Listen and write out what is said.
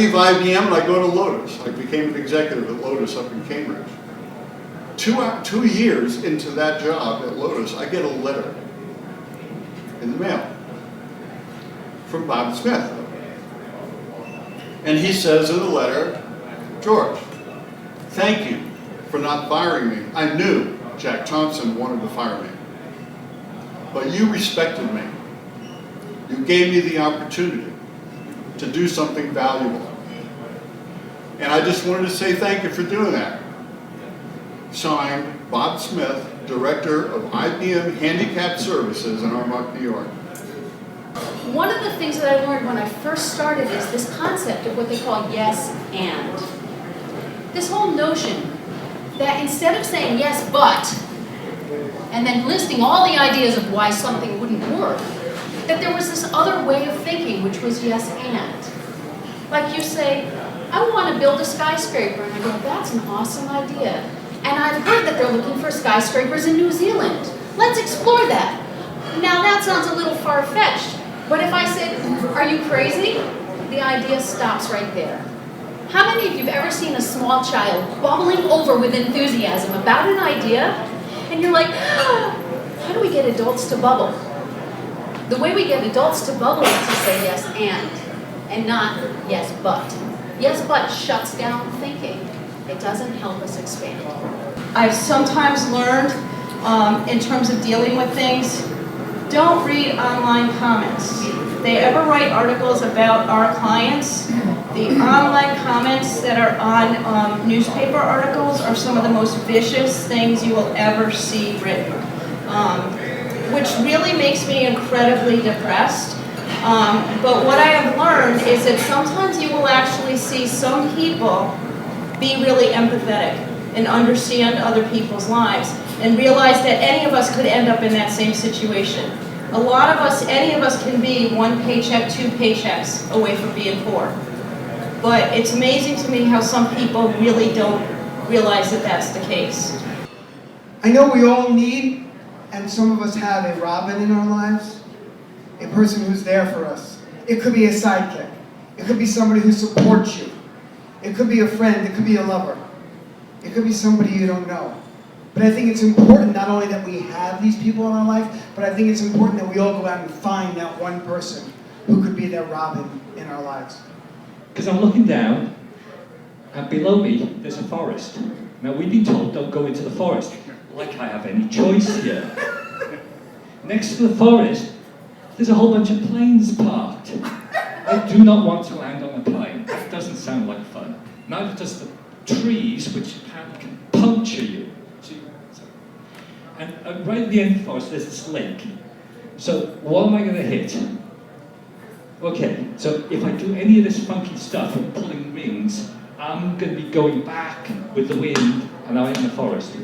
leave IBM and I go to Lotus. I became an executive at Lotus up in Cambridge. 2 years into that job at Lotus, I get a letter in the mail from Bob Smith. And he says in the letter, George, thank you for not firing me. I knew Jack Thompson wanted to fire me, but you respected me. You gave me the opportunity to do something valuable. And I just wanted to say thank you for doing that. Signed, Bob Smith, Director of IBM Handicapped Services in Armonk, New York. One of the things that I learned when I first started is this concept of what they call yes and. This whole notion that instead of saying yes but, and then listing all the ideas of why something wouldn't work, that there was this other way of thinking, which was yes and. Like you say, I want to build a skyscraper, and I go, that's an awesome idea. And I've heard that they're looking for skyscrapers in New Zealand. Let's explore that. Now that sounds a little far-fetched, but if I said, are you crazy? The idea stops right there. How many of you have ever seen a small child bubbling over with enthusiasm about an idea, and you're like, how do we get adults to bubble? The way we get adults to bubble is to say yes and not yes but. Yes but shuts down thinking. It doesn't help us expand. I've sometimes learned, in terms of dealing with things, don't read online comments. If they ever write articles about our clients, the online comments that are on newspaper articles are some of the most vicious things you will ever see written, which really makes me incredibly depressed. But what I have learned is that sometimes you will actually see some people be really empathetic and understand other people's lives and realize that any of us could end up in that same situation. A lot of us, any of us can be 1 paycheck, 2 paychecks away from being poor. But it's amazing to me how some people really don't realize that that's the case. I know we all need, and some of us have, a Robin in our lives, a person who's there for us. It could be a sidekick. It could be somebody who supports you. It could be a friend. It could be a lover. It could be somebody you don't know. But I think it's important not only that we have these people in our life, but I think it's important that we all go out and find that one person who could be that Robin in our lives. Because I'm looking down, and below me, there's a forest. Now, we've been told don't go into the forest, like I have any choice here. Next to the forest, there's a whole bunch of planes parked. I do not want to land on a plane. That doesn't sound like fun. Neither does the trees, which can puncture you. And right at the end of the forest, there's this lake. So what am I going to hit? Okay, so if I do any of this funky stuff of pulling rings, I'm going to be going back with the wind, and I'm in the forest.